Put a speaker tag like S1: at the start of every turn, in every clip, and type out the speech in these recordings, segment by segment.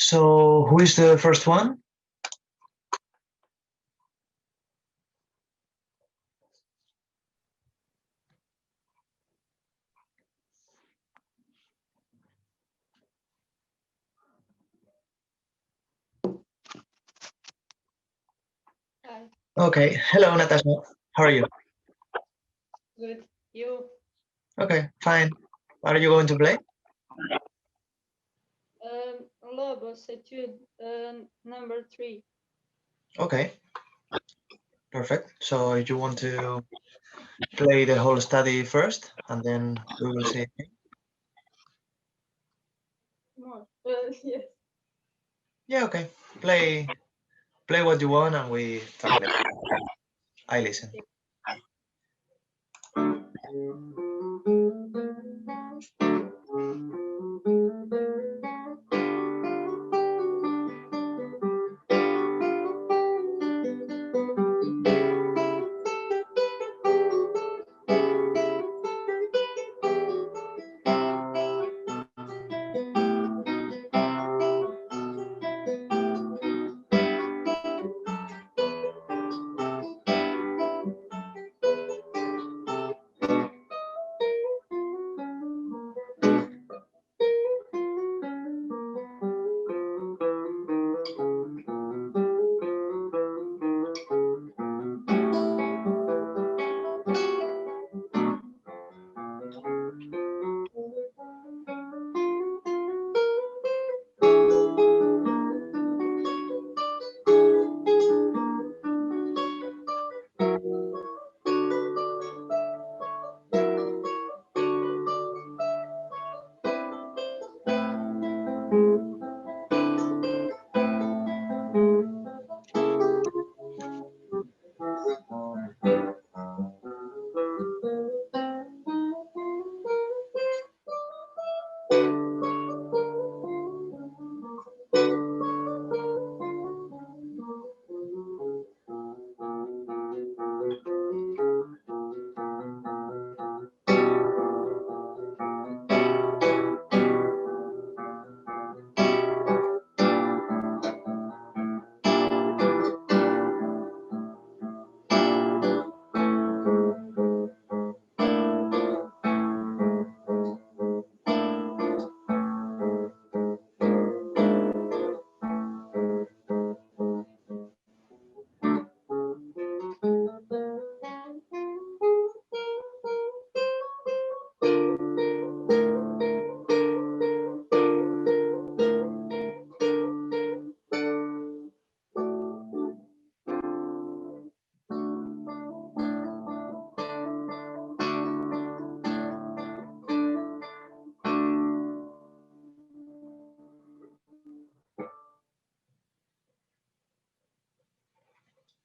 S1: So who is the first one?
S2: Hi.
S1: Okay. Hello, Natasha. How are you?
S2: Good. You?
S1: Okay, fine. What are you going to play?
S2: Lobos etude number 3.
S1: Okay, perfect. So you want to play the whole study first, and then we will see.
S2: More. Yes.
S1: Yeah, okay. Play what you want, and we talk later. I listen.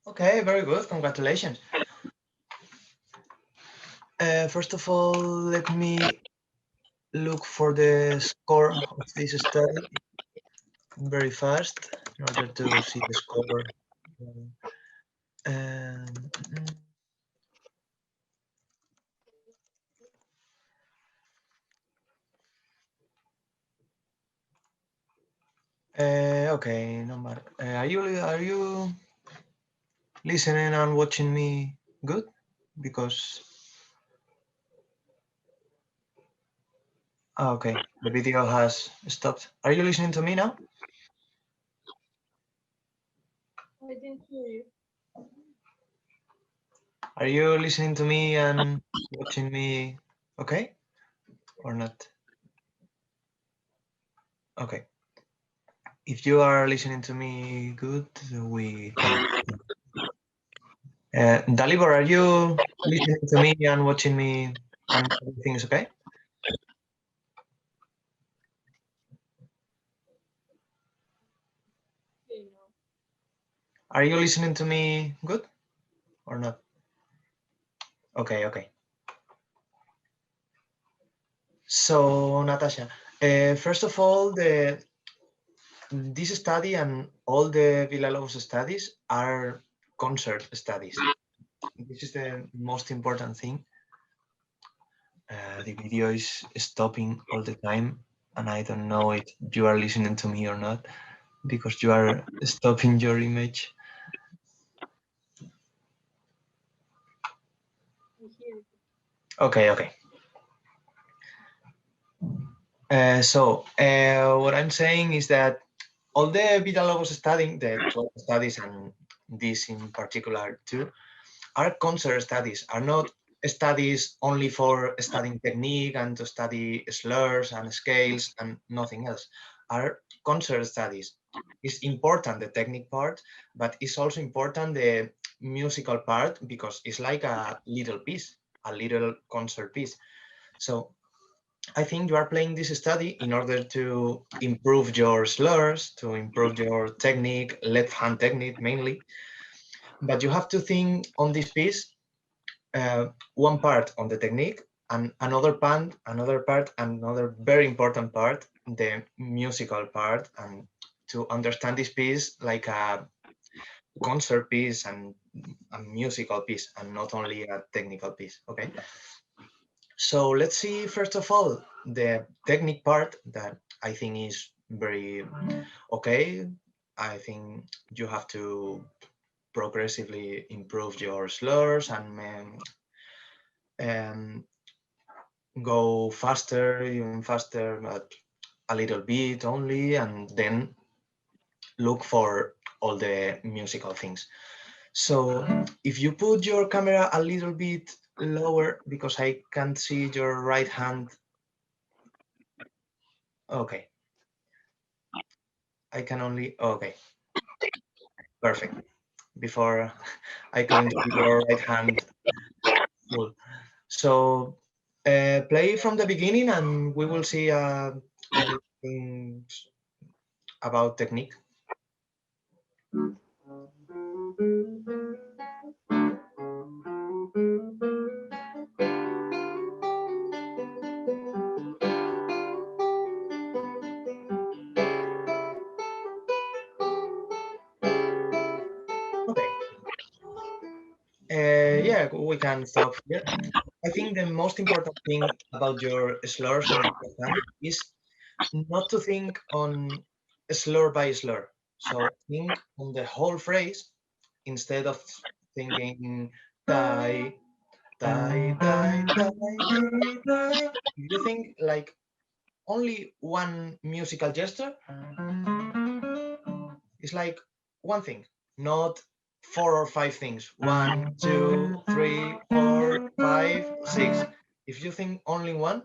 S1: Okay, very good. Congratulations. First of all, let me look for the score of this study very fast in order to see the score. Um, okay, no matter. Are you listening and watching me good? Because okay, the video has stopped. Are you listening to me now?
S2: I didn't hear you.
S1: Are you listening to me and watching me okay or not? Okay. If you are listening to me good, we can. Dalibor, are you listening to me and watching me and everything is okay?
S2: Pino.
S1: Are you listening to me good or not? Okay, okay. So, Natasha, first of all, this study and all the Villalobos studies are concert studies. This is the most important thing. The video is stopping all the time, and I don't know if you are listening to me or not. because you are stopping your image.
S2: I hear you.
S1: Okay, okay. What I'm saying is that all the Villalobos studying, the 12 studies and this in particular too, are concert studies, are not studies only for studying technique and to study slurs and scales and nothing else, are concert studies. It's important the technique part, but it's also important the musical part because it's like a little piece, a little concert piece. So I think you are playing this study in order to improve your slurs, to improve your technique, left hand technique mainly. But you have to think on this piece, one part on the technique and another very important part, the musical part, and to understand this piece like a concert piece and a musical piece and not only a technical piece. Okay. So let's see, first of all, the technique part that I think is very okay. I think you have to progressively improve your slurs and um, go faster, even faster, but a little bit only, and then look for all the musical things. So if you put your camera a little bit lower, because I can't see your right hand. Okay, I can only, okay, perfect. Before I couldn't see your right hand full. So play from the beginning and we will see a little things about technique. Okay. Yeah, we can stop here. I think the most important thing about your slurs on your hand is not to think on slur by slur. So think on the whole phrase instead of thinking die, die, die, die, die, die. If you think like only one musical gesture, it's like one thing, not four or five things. One, two, three, four, five, six. If you think only one,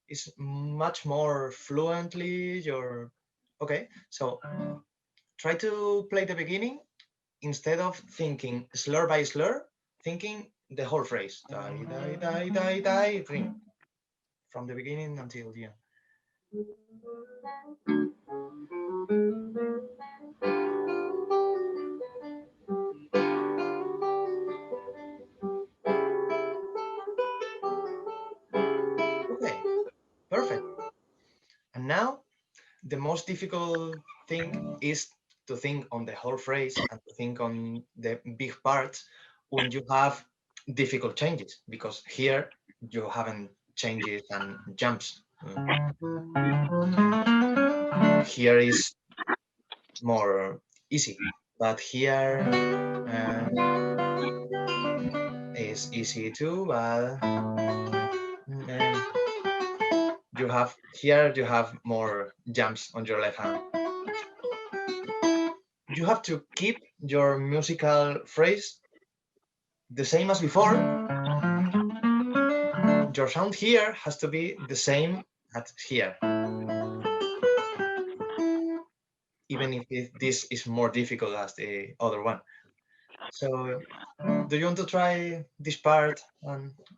S1: it's much more fluently your. Okay, so try to play the beginning instead of thinking slur by slur, thinking the whole phrase. Die, die, die, die, die, ring. From the beginning until the end. Okay, perfect. And now the most difficult thing is to think on the whole phrase and to think on the big parts when you have difficult changes, because here you haven't changes and jumps. Here is more easy, but here is easy too, but you have here you have more jumps on your left hand. You have to keep your musical phrase the same as before. Your sound here has to be the same as here, even if this is more difficult as the other one. So do you want to try this part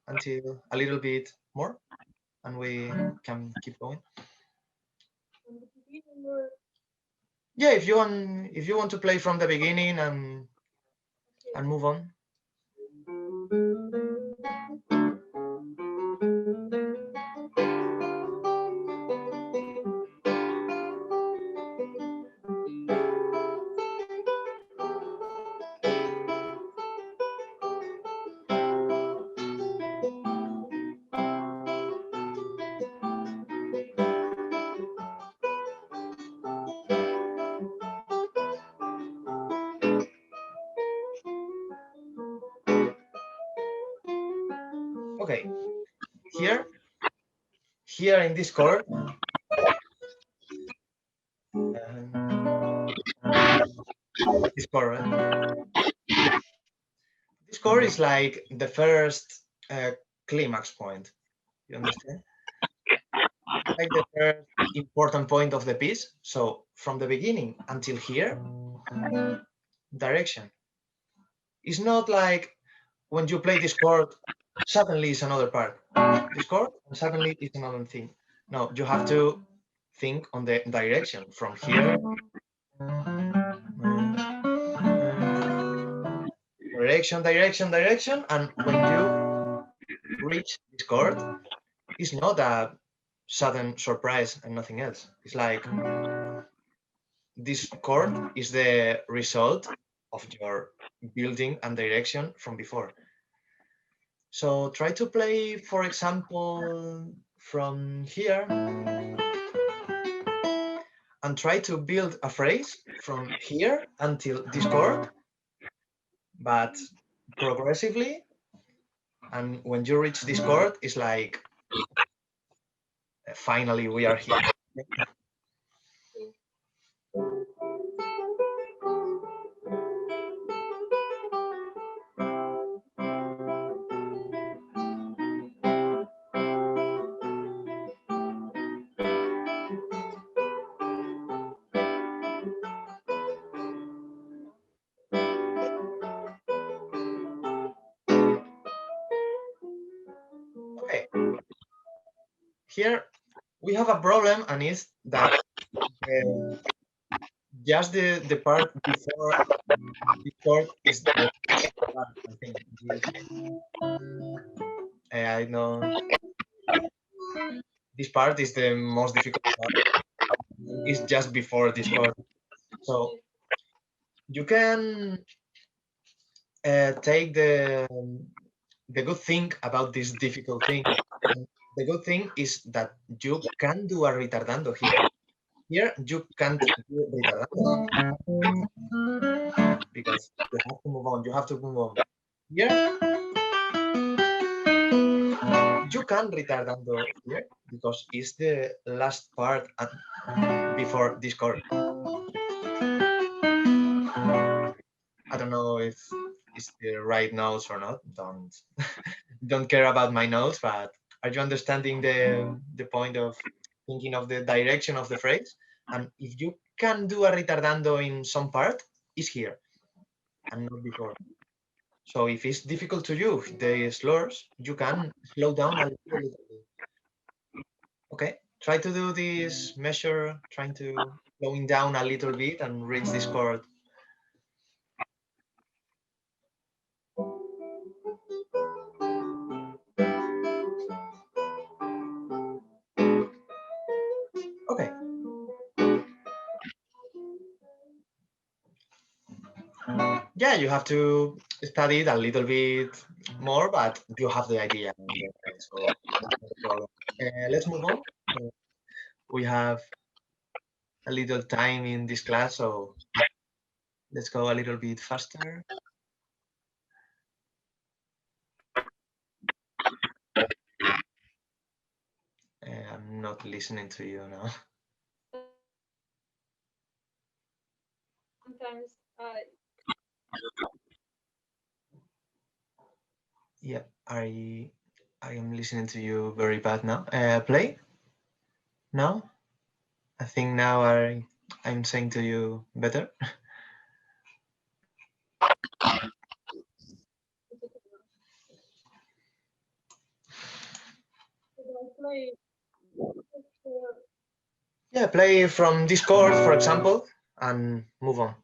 S1: until a little bit more and we can keep going?
S2: From the beginning or
S1: Yeah, if you want to play from the beginning
S2: okay.
S1: and move on. Okay, here in this chord, this chord, right? This chord is like the first climax point. You understand? Like the first important point of the piece. So from the beginning until here, direction. It's not like when you play this chord, suddenly it's another part. This chord, and suddenly it's another thing. No, you have to think on the direction from here. Direction, direction, direction, and when you reach this chord, it's not a sudden surprise and nothing else. It's like this chord is the result of your building and direction from before. So try to play, for example, from here and try to build a phrase from here until this chord, but progressively. And when you reach this chord, it's like, finally, we are here. Okay. Here we have a problem, and it's that just the part before the chord is the part, I think. I know this part is the most difficult part. It's just before this chord. So you can take the good thing about this difficult thing. The good thing is that you can do a retardando here. Here you can't do retardando because you have to move on. You have to move on. Here you can retardando here because it's the last part before this chord. I don't know if it's the right notes or not. Don't care about my notes, but are you understanding the point of thinking of the direction of the phrase? And if you can do a retardando in some part, it's here and not before. So if it's difficult to you, the slurs, you can slow down a little bit. Okay, try to do this measure, trying to slowing down a little bit and reach this chord. Okay. Yeah, you have to study it a little bit more, but you have the idea. So no problem. Let's move on. We have a little time in this class, so let's go a little bit faster. I'm not listening to you now.
S2: Sometimes
S1: Yeah, I am listening to you very bad now. Play now. I think now I'm saying to you better.
S2: play
S1: Yeah, play from this chord, for example, and move on.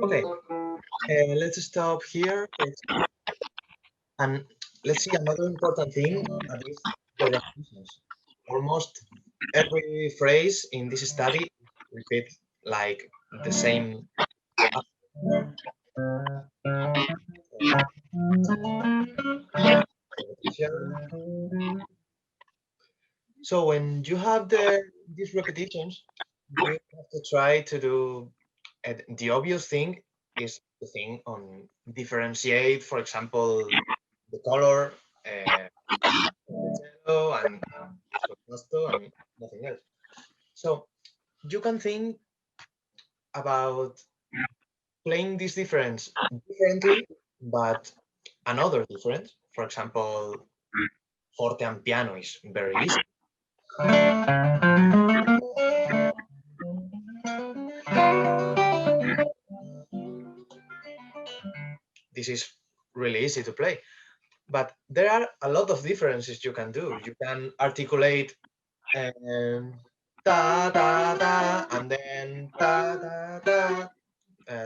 S1: Okay, let's stop here and let's see another important thing that is the repetitions. Almost every phrase in this study repeat like the same. So when you have these repetitions, you have to try to do the obvious thing is to think on differentiate, for example, the color, yellow and pasto and nothing else. So you can think about playing this difference differently, but another difference. For example, forte and piano is very easy. This is really easy to play. But there are a lot of differences you can do. You can articulate da da da, and then da da da,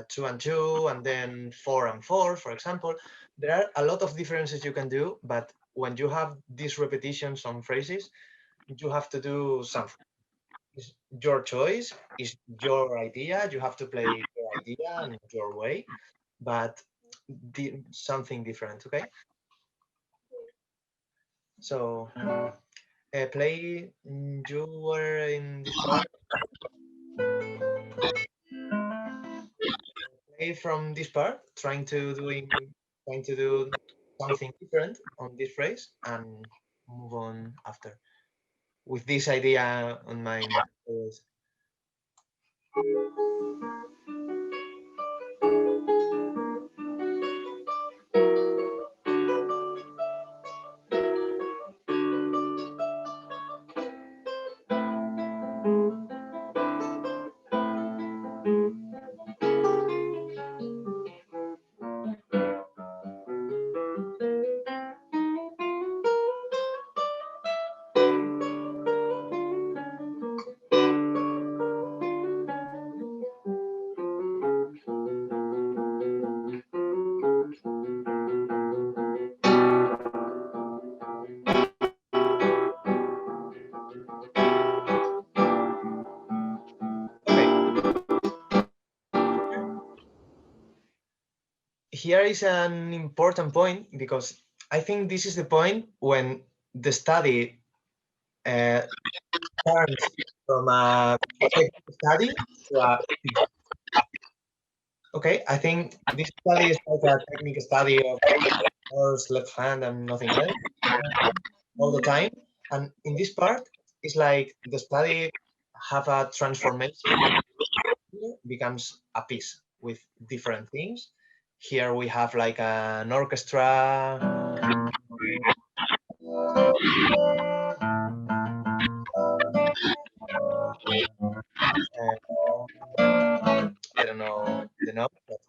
S1: two and two, and then four and four, for example. There are a lot of differences you can do, but when you have these repetitions on phrases, you have to do something. It's your choice, is your idea. You have to play your idea and your way, but something different. Okay, so play. You were in this part. Play from this part, trying to do something different on this phrase, and move on after with this idea on mind. Okay, here is an important point because I think this is the point when the study turns from a technical study to a okay. I think this study is like a technical study of horse, left hand, and nothing else all the time. And in this part, it's like the study have a transformation becomes a piece with different things. Here we have like an orchestra. I don't know the note, but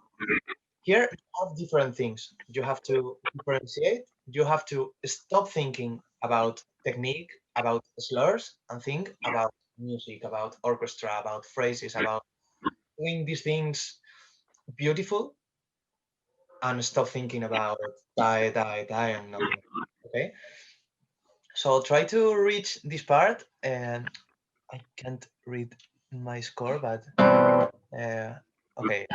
S1: here you have different things. You have to differentiate. You have to stop thinking about technique, about slurs, and think about music, about orchestra, about phrases, about doing these things beautiful, and stop thinking about die, die, die, and nothing. Okay. So try to reach this part, and I can't read my score, but okay.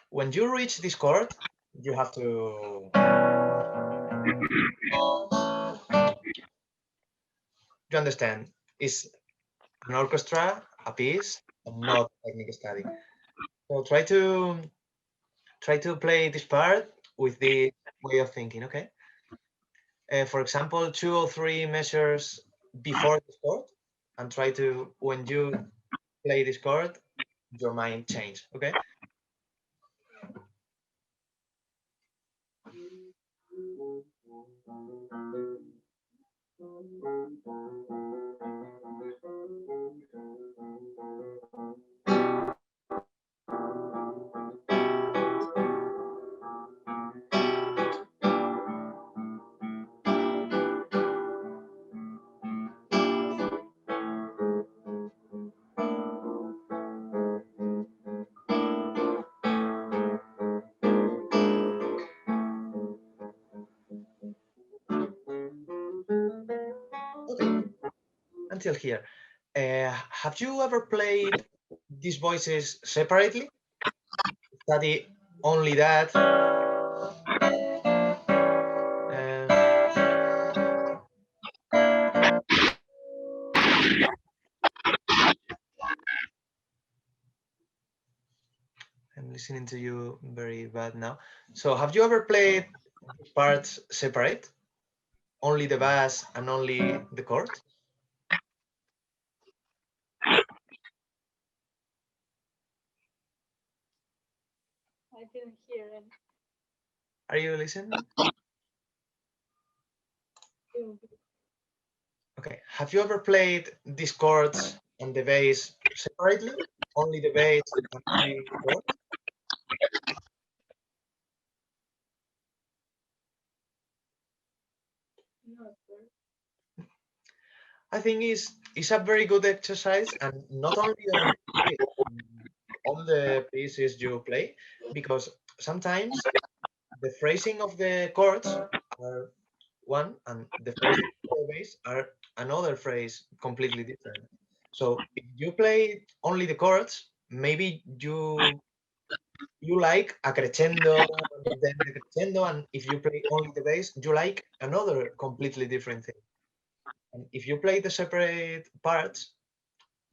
S1: When you reach this chord, you have to. You understand? It's an orchestra, a piece, and not a technical study. So try to play this part with the way of thinking. Okay. For example, 2 or 3 measures before this chord, and try to when you play this chord, your mind change. Okay. until here. Have you ever played these voices separately? Study only that. I'm listening to you very bad now. So have you ever played parts separate? Only the bass and only the chord?
S2: I didn't hear any.
S1: Are you listening? Okay. Have you ever played these chords and the bass separately? Only the bass and only the chord?
S2: Not very.
S1: I think it's a very good exercise, and not only on it, on the pieces you play, because sometimes the phrasing of the chords are one, and the phrasing of the bass are another phrase completely different. So if you play only the chords, maybe you like a crescendo and then the crescendo, and if you play only the bass, you like another completely different thing. And if you play the separate parts,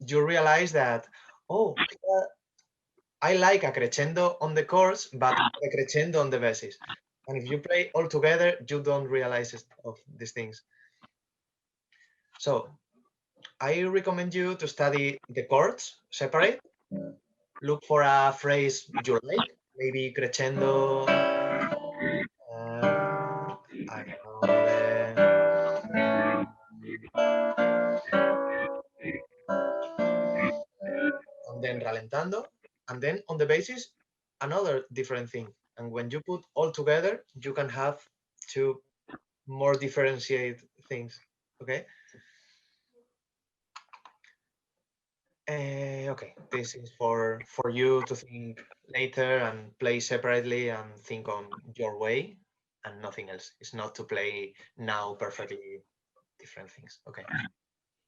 S1: you realize that, oh, I like a crescendo on the chords, but a crescendo on the basses. And if you play all together, you don't realize of these things. So I recommend you to study the chords separate. Look for a phrase you like, maybe crescendo. I don't know. And then ralentando, and then on the basis, another different thing. And when you put all together, you can have two more differentiate things. Okay. Okay, this is for you to think later and play separately and think on your way and nothing else. It's not to play now perfectly different things. Okay.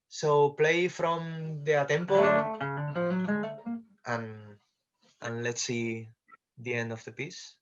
S1: So play from the a tempo and let's see the end of the piece.